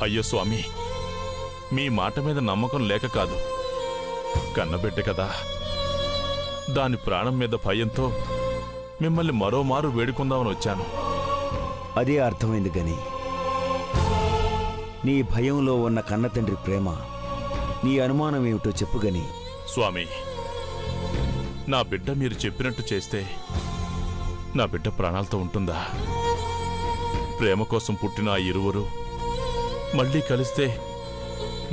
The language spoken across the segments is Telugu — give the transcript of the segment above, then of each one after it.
అయ్యో స్వామి, మీ మాట మీద నమ్మకం లేక కాదు, కన్నబిడ్డ కదా, దాని ప్రాణం మీద భయంతో మిమ్మల్ని మరోమారు వేడుకుందామని వచ్చాను. అదే అర్థమైంది గని. నీ భయంలో ఉన్న కన్నతండ్రి ప్రేమ, నీ అనుమానం ఏమిటో చెప్పు గని. స్వామి, నా బిడ్డ మీరు చెప్పినట్టు చేస్తే నా బిడ్డ ప్రాణాలతో ఉంటుందా? ప్రేమ కోసం పుట్టిన ఆ ఇరువురు మళ్ళీ కలిస్తే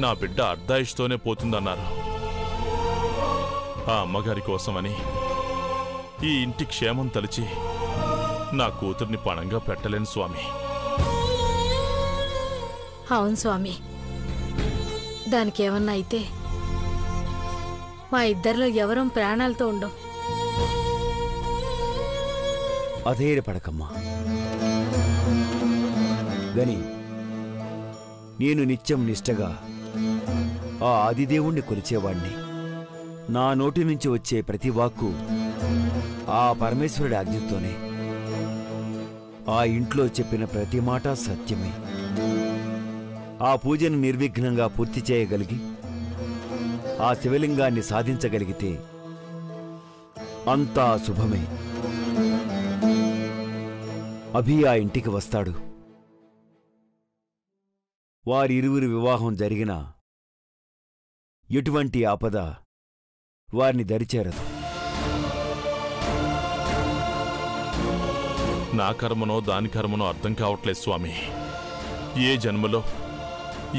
నా బిడ్డ అర్ధాయుష్తోనే పోతుందన్నారు. ఆ అమ్మగారి కోసమని ఈ ఇంటి క్షేమం తలిచి నా కూతుర్ని పణంగా పెట్టలేను స్వామి. అవును స్వామి, దానికేమన్నా అయితే మా ఇద్దరిలో ఎవరం ప్రాణాలతో ఉండం. అధైర్యపడకమ్మా గని. నేను నిత్యం నిష్టగా ఆ ఆదిదేవుణ్ణి కొలిచేవాణ్ణి. నా నోటి నుంచి వచ్చే ప్రతి వాక్కు ఆ పరమేశ్వరుడి ఆజ్ఞతోనే. ఆ ఇంట్లో చెప్పిన ప్రతి మాట సత్యమే. ఆ పూజను నిర్విఘ్నంగా పూర్తి చేయగలిగి ఆ శివలింగాన్ని సాధించగలిగితే అంతా శుభమే. అభి ఆ ఇంటికి వస్తాడు. వారిరువురి వివాహం జరిగినా ఎటువంటి ఆపద వారిని దరిచేరదు. నా కర్మనో దాని కర్మనో అర్థం కావట్లేదు స్వామి. ఏ జన్మలో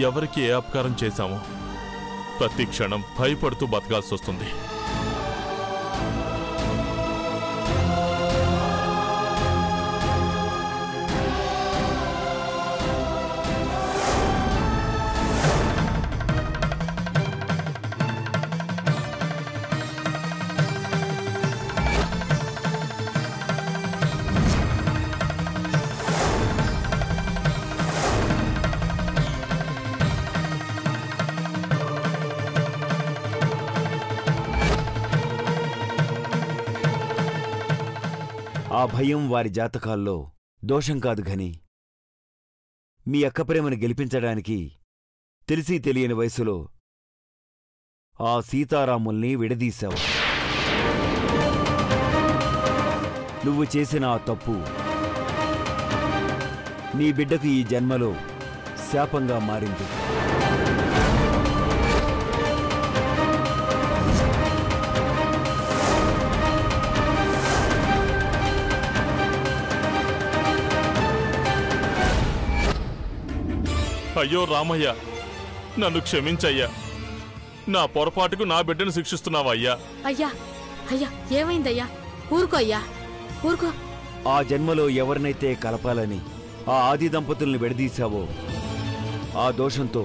ఎవరికి ఏ అపకారం చేశామో ప్రతి క్షణం భయపడుతూ బతకాల్సి వస్తుంది. ఆ భయం వారి జాతకాల్లో దోషం కాదు ఘని. మీ అక్క ప్రేమను గెలిపించడానికి తెలిసి తెలియని వయసులో ఆ సీతారాముల్ని విడదీశావు. నువ్వు చేసిన ఆ తప్పు నీ బిడ్డకు ఈ జన్మలో శాపంగా మారింది. అయ్యో రామయ్య, నన్ను క్షమించయ్యా. నా పొరపాటుకు నా బిడ్డను శిక్షిస్తున్నావయ్యా. అయ్యా అయ్యా, ఏమైందయ్యా? ఊరుకో అయ్యా, ఊరుకో. ఆ జన్మలో ఎవరినైతే కలపాలని ఆ ఆది దంపతుల్ని విడదీశావో ఆ దోషంతో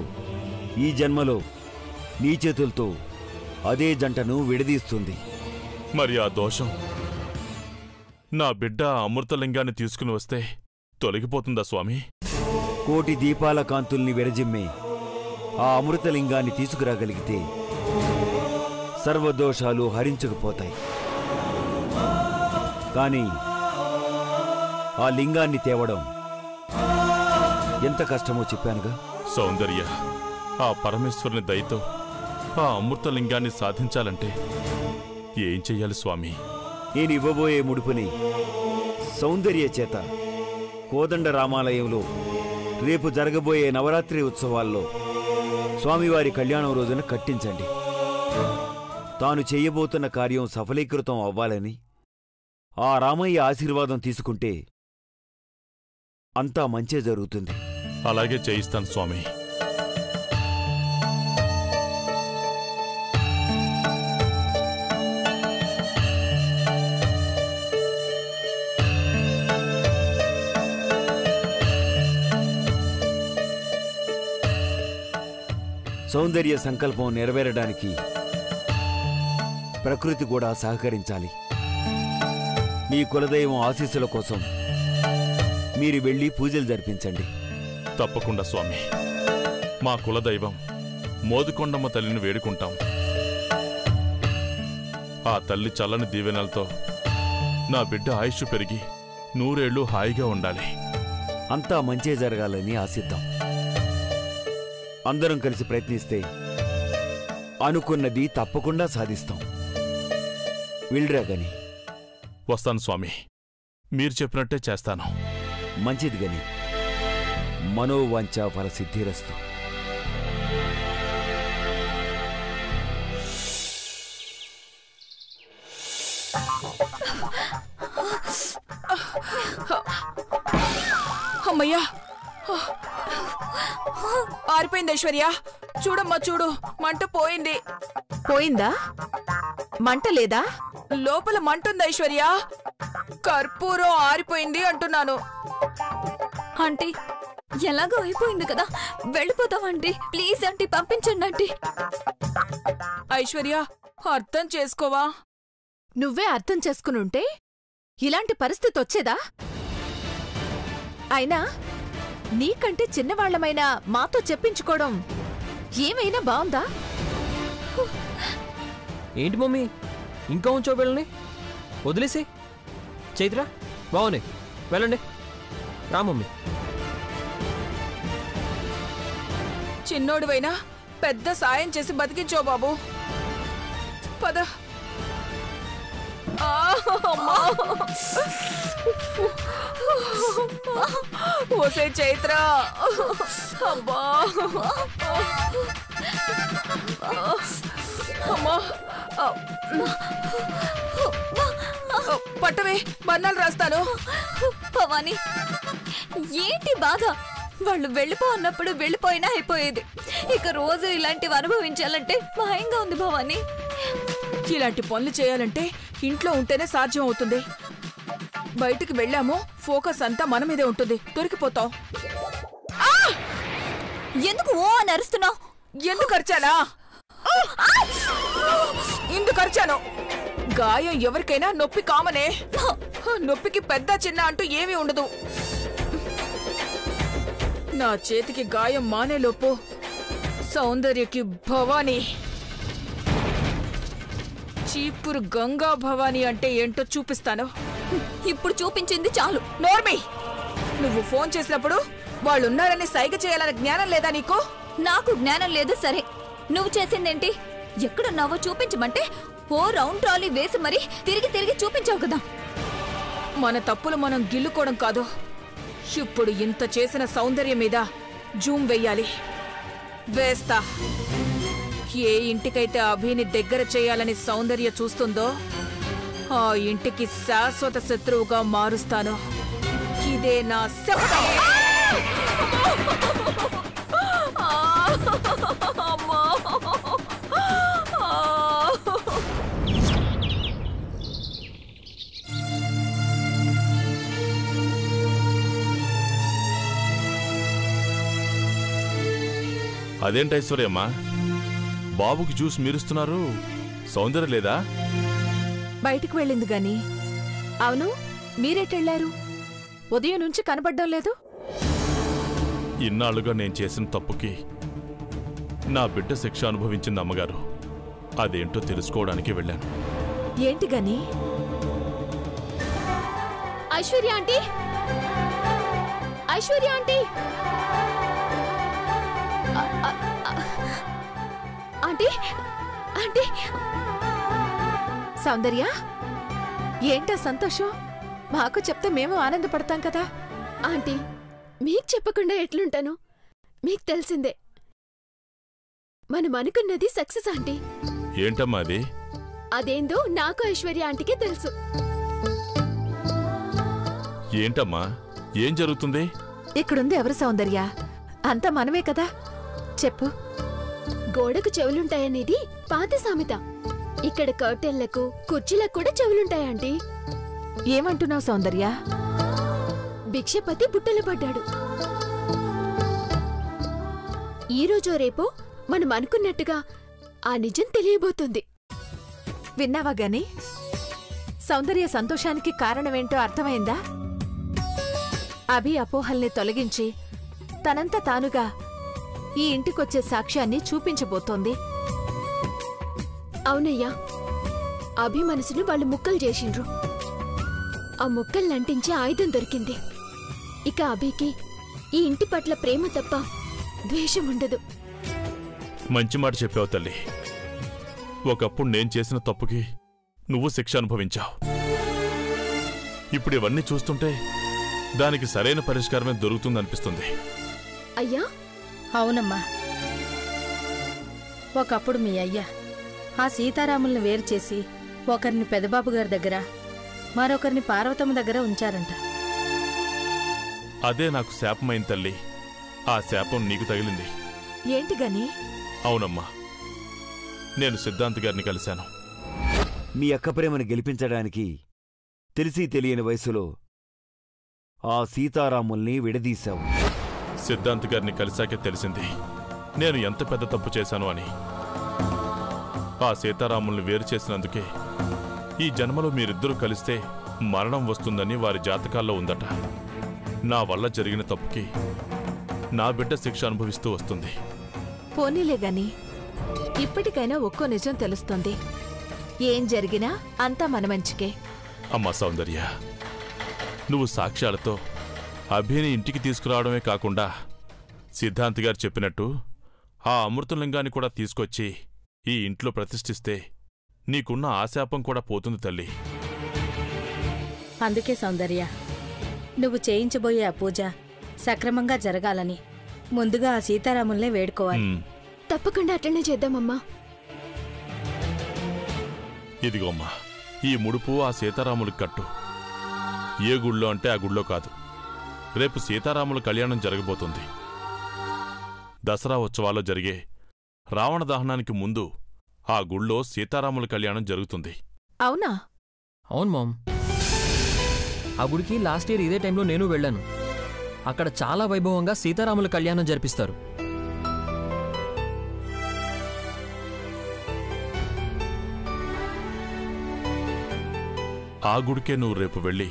ఈ జన్మలో నీ చేతులతో అదే జంటను విడదీస్తుంది. మరి ఆ దోషం నా బిడ్డ అమృతలింగాన్ని తీసుకుని వస్తే తొలగిపోతుందా స్వామి? కోటి దీపాల కాంతుల్ని విరజిమ్మే ఆ అమృతలింగాన్ని తీసుకురాగలిగితే సర్వదోషాలు హరించుకుపోతాయి. కాని ఆ లింగాన్ని తేవడం ఎంత కష్టమో చెప్పానుగా. సౌందర్య, ఆ పరమేశ్వరుని దయతో ఆ అమృతలింగాన్ని సాధించాలంటే ఏం చెయ్యాలి స్వామి? నేను ఇవ్వబోయే ముడుపుని సౌందర్య చేత కోదండ రామాలయంలో రేపు జరగబోయే నవరాత్రి ఉత్సవాల్లో స్వామివారి కళ్యాణం రోజున కట్టించండి. తాను చెయ్యబోతున్న కార్యం సఫలీకృతం అవ్వాలని ఆ రామయ్య ఆశీర్వాదం తీసుకుంటే అంతా మంచే జరుగుతుంది. అలాగే చేయిస్తాను స్వామి. సౌందర్య సంకల్పం నెరవేరడానికి ప్రకృతి కూడా సహకరించాలి. మీ కులదైవం ఆశీస్సుల కోసం మీరు వెళ్ళి పూజలు జరిపించండి. తప్పకుండా స్వామి. మా కులదైవం మోదుకొండమ్మ తల్లిని వేడుకుంటాం. ఆ తల్లి చల్లని దీవెనలతో నా బిడ్డ ఆయుష్ పెరిగి 100 ఏళ్లు హాయిగా ఉండాలి. అంతా మంచే జరగాలని ఆశిద్దాం. అందరం కలిసి ప్రయత్నిస్తే అనుకున్నది తప్పకుండా సాధిస్తాం. వెళ్ళరా గని. వస్తాను స్వామి, మీరు చెప్పినట్టే చేస్తాను. మంచిది గని. మనోవాంఛ ఫల సిద్ధిరస్తు. అమ్మయ్యా, ఆరిపోయింది ఐశ్వర్య. చూడమ్మా చూడు, మంట పోయింది. పోయిందా? మంట లేదా? లోపల మంటుంది ఐశ్వర్య. కర్పూరం ఆరిపోయింది అంటున్నాను. ఆంటీ, ఎలాగో అయిపోయింది కదా, వెళ్ళిపోతాం ఆంటీ. ప్లీజ్ ఆంటీ, పంపించండి ఆంటీ. ఐశ్వర్య, అర్థం చేసుకోవా? నువ్వే అర్థం చేసుకునుంటే ఇలాంటి పరిస్థితి వచ్చేదా? అయినా నీకంటే చిన్నవాళ్లమైనా మాతో చెప్పించుకోవడం ఏమైనా బావుందా? ఏంటి మమ్మీ, ఇంకా ఉంచో వెళ్ళండి, వదిలేసి. చైత్ర, బాగున్నాయి, వెళ్ళండి. రా మమ్మీ. చిన్నోడివైనా పెద్ద సాయం చేసి బతికించో బాబు. పద. ఓసే చైత్ర, అబ్బా అమ్మా, పట్టవే, బన్నాలు రాస్తాను. భవాని, ఏంటి బాధ? వాళ్ళు వెళ్ళిపో అన్నప్పుడు వెళ్ళిపోయినా అయిపోయేది. ఇక రోజు ఇలాంటివి అనుభవించాలంటే భయంగా ఉంది భవాని. ఇలాంటి పనులు చేయాలంటే ఇంట్లో ఉంటేనే సాధ్యం అవుతుంది. బయటికి వెళ్ళామో ఫోకస్ అంతా మన మీదే ఉంటుంది, దొరికిపోతాం. ఎందుకు ఓ అని అరుస్తున్నావు? ఎందుకు అరిచానా? ఎందుకు అరిచాను? గాయం ఎవరికైనా నొప్పి కామనే. నొప్పికి పెద్ద చిన్న అంటూ ఏమీ ఉండదు. నా చేతికి గాయం మానేలోపు సౌందర్యకి భవానీ, చీపురు గంగా భవానీ అంటే ఏంటో చూపిస్తాను. ఇప్పుడు చూపించింది చాలు. నోర్మి, నువ్వు ఫోన్ చేసినప్పుడు వాళ్ళున్నారని సైగ చేయాలనే జ్ఞానం లేదా నీకు? నాకు జ్ఞానం లేదు. సరే, నువ్వు చేసిందేంటి? ఎక్కడున్నావో చూపించమంటే ఓ రౌండ్ ట్రాలీ వేసి మరీ తిరిగి తిరిగి చూపించావు కదా. మన తప్పులు మనం గిల్లుకోవడం కాదు, ఇప్పుడు ఇంత చేసిన సౌందర్యం మీద జూమ్ వెయ్యాలి. వేస్తా. ఏ ఇంటికైతే అభిని దగ్గర చేయాలని సౌందర్య చూస్తుందో ఆ ఇంటికి శాశ్వత శత్రువుగా మారుస్తాను. ఇదే నా శపథం. అదేంటి ఐశ్వర్యమ్మా, బాబుకి జ్యూస్ మీరుస్తున్నారు, సౌందర్య లేదా? బయటికి వెళ్ళింది గాని. అవును, మీరేటెళ్లారు? ఉదయం నుంచి కనబడ్డం లేదు. ఇన్నాళ్లుగా నేను చేసిన తప్పుకి నా బిడ్డ శిక్ష అనుభవించింది అమ్మగారు. అదేంటో తెలుసుకోవడానికి వెళ్ళాను. ఏంటి గని? Aishwarya aunty, Aishwarya aunty, aunty, aunty. Soundarya, ఏంటా సంతోషం? మాకు చెప్తే మేము ఆనందపడతాం కదా. ఆంటీ, మీకు చెప్పకుండా ఎట్లుంటాను? మీకు తెలిసిందే, మనం అనుకున్నది సక్సెస్ ఆంటీ. ఏంటమ్మా అది? అదేందో నాకు ఐశ్వర్య ఆంటీకే తెలుసు. ఏంటమ్మా, ఏం జరుగుతుంది? ఇక్కడుంది ఎవరు సౌందర్య? అంతా మనమే కదా, చెప్పు. గోడకు చెవులుంటాయనేది పాత సామెత. ఇక్కడ కర్టెన్లకు కుర్చీలకు కూడా చెవులుంటాయంటీ. ఏమంటున్నావు సౌందర్య? భిక్షపతి బుట్టలు పడ్డాడు. ఈరోజో రేపో మనం అనుకున్నట్టుగా ఆ నిజం తెలియబోతుంది. విన్నావా గాని? సౌందర్య సంతోషానికి కారణమేంటో అర్థమైందా? అభి అపోహల్ని తొలగించి తనంత తానుగా ఈ ఇంటికొచ్చే సాక్ష్యాన్ని చూపించబోతోంది. అవునయ్యా, అభి మనసును వాళ్ళు ముక్కలు చేసిండ్రు. ఆ ముక్కల్నంటించే ఆయుధం దొరికింది. ఇక అభికి ఈ ఇంటి పట్ల ప్రేమ తప్ప ద్వేషం ఉండదు. మంచి మాట చెప్పావు తల్లి. ఒకప్పుడు నేను చేసిన తప్పుకి నువ్వు శిక్ష అనుభవించావు. ఇప్పుడు ఇవన్నీ చూస్తుంటే దానికి సరైన పరిష్కారమే దొరుకుతుందనిపిస్తుంది. అయ్యా అవునమ్మా, ఒకప్పుడు మీ అయ్యా ఆ సీతారాముల్ని వేరు చేసి ఒకరిని పెదబాబు గారి దగ్గర మరొకరిని పార్వతమ్మ దగ్గర ఉంచారంట. అదే నాకు శాపమైంది తల్లి. ఆ శాపం నీకు తగిలింది. ఏంటి గని? అవునమ్మా, నేను సిద్ధాంత్ గారిని కలిశాను. మీ అక్క ప్రేమను గెలిపించడానికి తెలిసి తెలియని వయసులో ఆ సీతారాముల్ని విడదీశావు. సిద్ధాంత్ గారిని కలిశాకే తెలిసింది నేను ఎంత పెద్ద తప్పు చేశాను అని. ఆ సీతారాముల్ని వేరు చేసినందుకే ఈ జన్మలో మీరిద్దరూ కలిస్తే మరణం వస్తుందని వారి జాతకాల్లో ఉందట. నా వల్ల జరిగిన తప్పుకి నా బిడ్డ శిక్ష అనుభవిస్తూ వస్తుంది. పోనీలే గాని ఇప్పటికైనా ఒక్కో నిజం తెలుస్తుంది. ఏం జరిగినా అంతా మన మంచికే. అమ్మా సౌందర్య, నువ్వు సాక్ష్యాలతో అభిని ఇంటికి తీసుకురావడమే కాకుండా సిద్ధాంత్ గారు చెప్పినట్టు ఆ అమృతలింగాన్ని కూడా తీసుకొచ్చి ఈ ఇంట్లో ప్రతిష్ఠిస్తే నీకున్న ఆశాపం కూడా పోతుంది తల్లి. అందుకే సౌందర్య, నువ్వు చేయించబోయే ఆ పూజ సక్రమంగా జరగాలని ముందుగా ఆ సీతారాముల్నే వేడుకోవాలి. తప్పకుండా అట్లనే చేద్దామమ్మా. ఇదిగోమ్మా, ఈ ముడుపు ఆ సీతారాములకు కట్టు. ఏ గుళ్ళో అంటే ఆ గుళ్ళో కాదు. రేపు సీతారాముల కళ్యాణం జరగబోతుంది. దసరా ఉత్సవాల్లో జరిగే రావణ దహనానికి ముందు ఆ గుళ్ళో సీతారాముల కళ్యాణం జరుగుతుంది. అవునా? అవును మామ్, ఆ గుడికి లాస్ట్ ఇయర్ ఇదే టైంలో నేను వెళ్ళాను. అక్కడ చాలా వైభవంగా సీతారాముల కళ్యాణం జరిపిస్తారు. ఆ గుడికే నువ్వు రేపు వెళ్ళి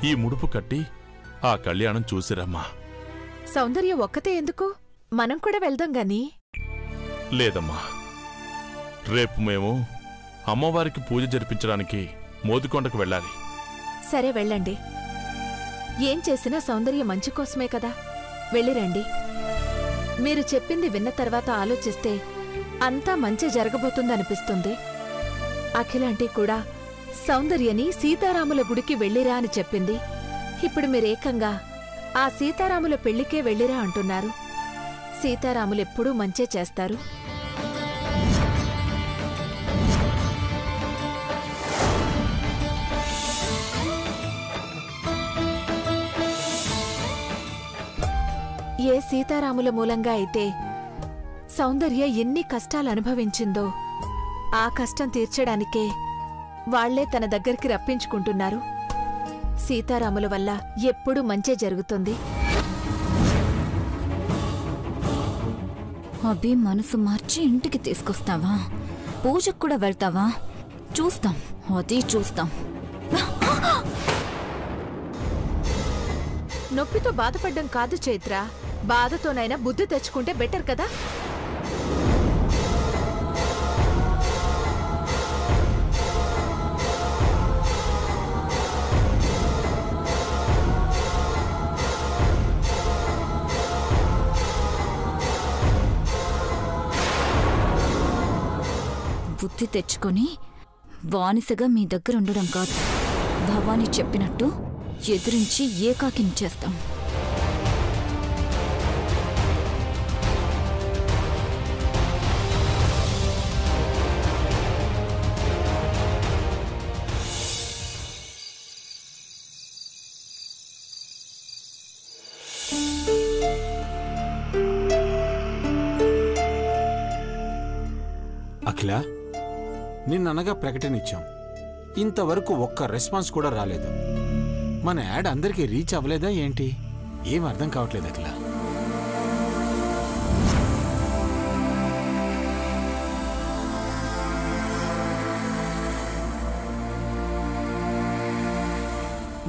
ఈ ముడుపు కట్టి ఆ కళ్యాణం చూసిరమ్మా. సౌందర్య ఒక్కతే ఎందుకు? మనం కూడా వెళ్దాం గాని. లేదమ్మా, రేపు మేము అమ్మవారికి పూజ జరిపించడానికి మోదికొండకు వెళ్ళాలి. సరే వెళ్ళండి. ఏం చేసినా సౌందర్య మంచి కోసమే కదా. వెళ్ళిరండి. మీరు చెప్పింది విన్న తర్వాత ఆలోచిస్తే అంతా మంచి జరగబోతుందనిపిస్తుంది. అఖిలాంటి కూడా సౌందర్యని సీతారాముల గుడికి వెళ్ళిరా అని చెప్పింది. ఇప్పుడు మీరేకంగా ఆ సీతారాముల పెళ్లికే వెళ్ళిరా అంటున్నారు. సీతారాములెప్పుడూ మంచే చేస్తారు. ఏ సీతారాముల మూలంగా అయితే సౌందర్య ఎన్ని కష్టాలు అనుభవించిందో ఆ కష్టం తీర్చడానికే వాళ్లే తన దగ్గరికి రప్పించుకుంటున్నారు. సీతారాముల వల్ల ఎప్పుడూ మంచే జరుగుతుంది. అభి మనసు మార్చి ఇంటికి తీసుకొస్తావా? పూజకు కూడా వెళ్తావా? చూస్తాం, అది చూస్తాం. నొప్పితో బాధపడ్డం కాదు చైత్ర, బాధతోనైనా బుద్ధి తెచ్చుకుంటే బెటర్ కదా. బుద్ధి తెచ్చుకొని బానిసగా మీ దగ్గర ఉండడం కాదు, భవానీ చెప్పినట్టు ఎదురించి ఏకాకిని చేస్తాం. అఖిల, నిన్ననగా ప్రకటన ఇచ్చాం. ఇంతవరకు ఒక్క రెస్పాన్స్ కూడా రాలేదు. మన యాడ్ అందరికీ రీచ్ అవ్వలేదా ఏంటి? ఏం అర్థం కావట్లేదు అఖిల.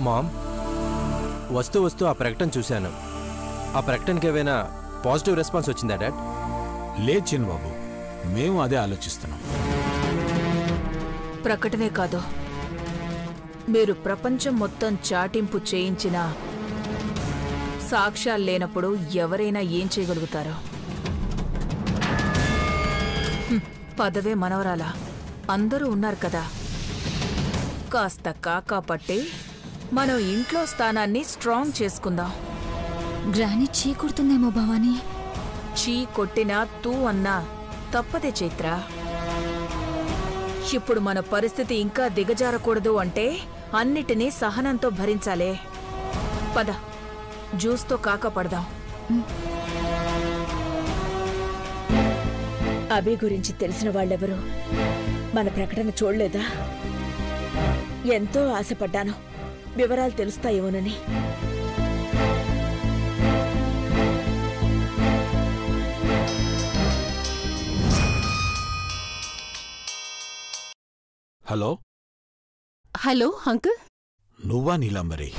మామ్, వస్తూ వస్తూ ఆ ప్రకటన చూశాను. ఆ ప్రకటనకి ఏమైనా పాజిటివ్ రెస్పాన్స్ వచ్చిందా డాడ్? లేదు చిన్నబాబు, మేము అదే ఆలోచిస్తున్నాం. ప్రకటనే కాదు, మీరు ప్రపంచం మొత్తం చాటింపు చేయించినా సాక్ష్యాలు లేనప్పుడు ఎవరైనా ఏం చేయగలుగుతారో? పదవే మనవరాలా అందరూ ఉన్నారు కదా, కాస్త కాకా పట్టి మనం ఇంట్లో స్థానాన్ని స్ట్రాంగ్ చేసుకుందాం. గ్రాని చీ కొడుతుందేమో భవానీ. చీ కొట్టినా తూ అన్నా తప్పదే చైత్ర. ఇప్పుడు మన పరిస్థితి ఇంకా దిగజారకూడదు అంటే అన్నిటినీ సహనంతో భరించాలే. పద, జ్యూస్తో కాక పడదాం. అభి గురించి తెలిసిన వాళ్ళెవరూ మన ప్రకటన చూడలేదా? ఎంతో ఆశపడ్డాను వివరాలు తెలుస్తాయేమోనని. Hello hello uncle. నువ్వా నీలాంబరి?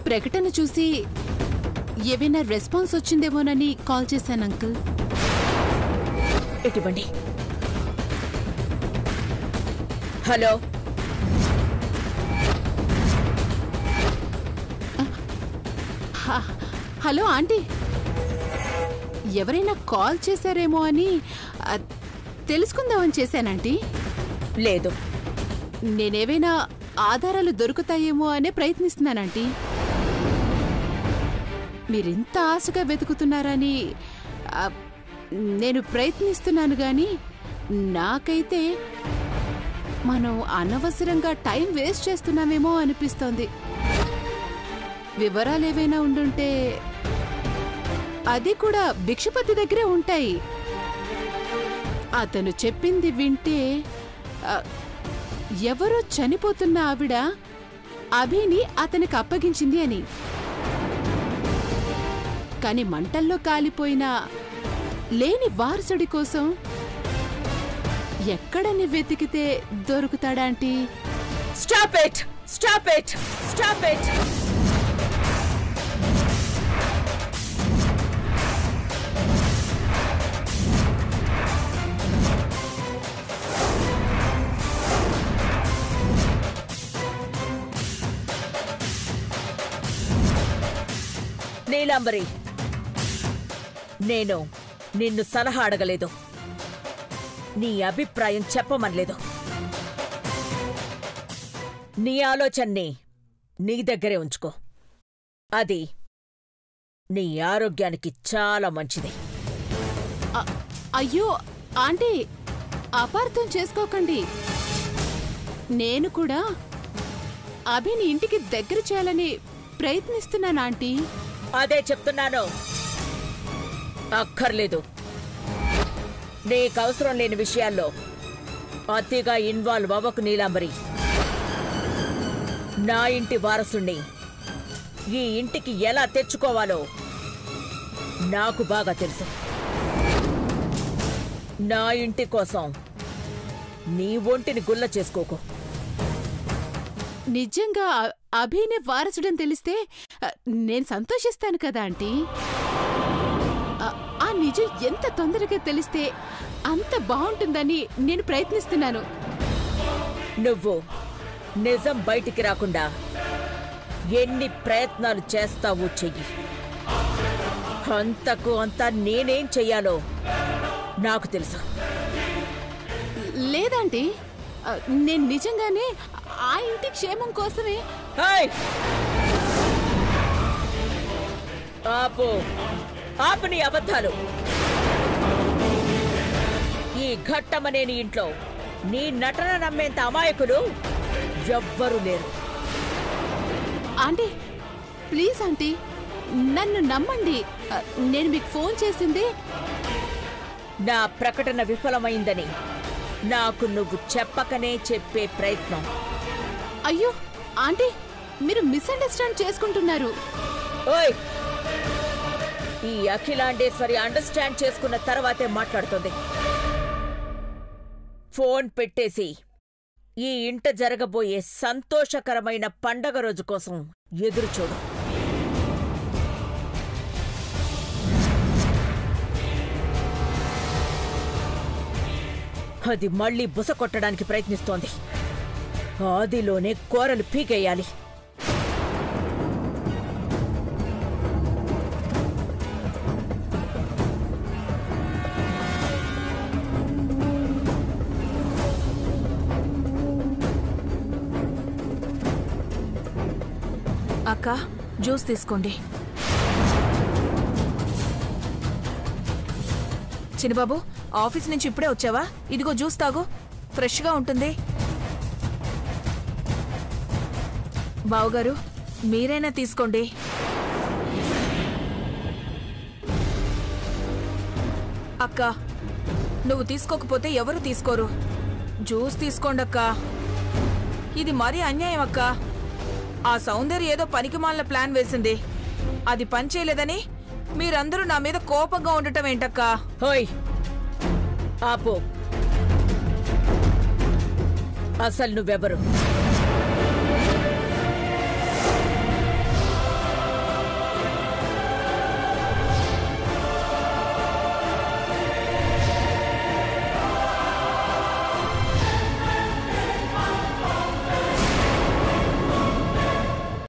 ప్రకటన చూసి ఏవైనా రెస్పాన్స్ వచ్చిందేమోనని కాల్ చేశాను అంకుల్. ఇటువంటి హలో హలో ఆంటీ, ఎవరైనా కాల్ చేశారేమో అని తెలుసుకుందామని చేశానంటీ. లేదు, నేనేవైనా ఆధారాలు దొరుకుతాయేమో అనే ప్రయత్నిస్తున్నానంటీ. మీరింత ఆశగా వెతుకుతున్నారని నేను ప్రయత్నిస్తున్నాను గాని నాకైతే మనం అనవసరంగా టైం వేస్ట్ చేస్తున్నామేమో అనిపిస్తోంది. వివరాలేవైనా ఉండుంటే అది కూడా భిక్షపతి దగ్గరే ఉంటాయి. అతను చెప్పింది వింటే ఎవరో చనిపోతున్న ఆవిడ అభిని అతనికి అప్పగించింది అని. కాని మంటల్లో కాలిపోయిన లేని వారసుడి కోసం ఎక్కడని వెతికితే దొరుకుతాడాంటీ? Stop it, stop it, stop it. Neelambari, నేను నిన్ను సలహా అడగలేదు, నీ అభిప్రాయం చెప్పమనలేదు. నీ ఆలోచన్ని నీ దగ్గరే ఉంచుకో. అది నీ ఆరోగ్యానికి చాలా మంచిది. అయ్యో ఆంటీ, అపార్థం చేసుకోకండి. నేను కూడా అభిని ఇంటికి దగ్గర చేయాలని ప్రయత్నిస్తున్నాను ఆంటీ. అదే చెప్తున్నాను, అక్కర్లేదు. నీకవసరం లేని విషయాల్లో అతిగా ఇన్వాల్వ్ అవ్వకు నీలాంబరి. నా ఇంటి వారసుణ్ణి ఈ ఇంటికి ఎలా తెచ్చుకోవాలో నాకు బాగా తెలుసు. నా ఇంటి కోసం నీ ఒంటిని గుల్ల చేసుకోకు. నిజంగా అభినే వారసుడని తెలిస్తే నేను సంతోషిస్తాను కదా ఆంటీ. ఆ నిజం ఎంత తొందరగా తెలిస్తే అంత బాగుంటుందని నేను ప్రయత్నిస్తున్నాను. నువ్వు నిజం బయటికి రాకుండా ఎన్ని ప్రయత్నాలు చేస్తావో చెయ్యి. అంతకు అంతా నేనేం చెయ్యాలో నాకు తెలుసు. లేదంటీ, నేను నిజంగానే ఆ ఇంటి క్షేమం కోసమే. ఆపు, ఆపు నీ అబద్ధాలు. ఈ ఘట్టమనేని ఇంట్లో నీ నటన నమ్మేంత అమాయకులు ఎవ్వరూ లేరు. ఆంటీ ప్లీజ్ ఆంటీ, నన్ను నమ్మండి. నేను మీకు ఫోన్ చేసింది నా ప్రకటన విఫలమైందని నాకు నువ్వు చెప్పకనే చెప్పే ప్రయత్నం. అయ్యో ఆంటీ, మీరు మిస్అండర్స్టాండ్ చేసుకుంటున్నారు. ఓయ్, ఈ అఖిలాండేశ్వరి అండర్స్టాండ్ చేసుకున్న తర్వాతే మాట్లాడుతుంది. ఫోన్ పెట్టేసి ఈ ఇంట జరగబోయే సంతోషకరమైన పండగ రోజు కోసం ఎదురుచూడు. అది మళ్లీ బుస కొట్టడానికి ప్రయత్నిస్తోంది. ఆదిలోనే కోరలు పీకేయాలి. అక్క జ్యూస్ తీసుకోండి. చిన్నబాబు ఆఫీస్ నుంచి ఇప్పుడే వచ్చావా? ఇదిగో జ్యూస్ తాగు, ఫ్రెష్గా ఉంటుంది. బావుగారు మీరైనా తీసుకోండి. అక్క నువ్వు తీసుకోకపోతే ఎవరు తీసుకోరు. జ్యూస్ తీసుకోండి అక్క. ఇది మరీ అన్యాయం అక్క. ఆ సౌందర్య ఏదో పనికిమాలిన ప్లాన్ వేసింది. అది పని చేయలేదని మీరందరూ నా మీద కోపంగా ఉండటం ఏంటక్క? హోయ్ ఆపు. అసలు నువ్వెవరు?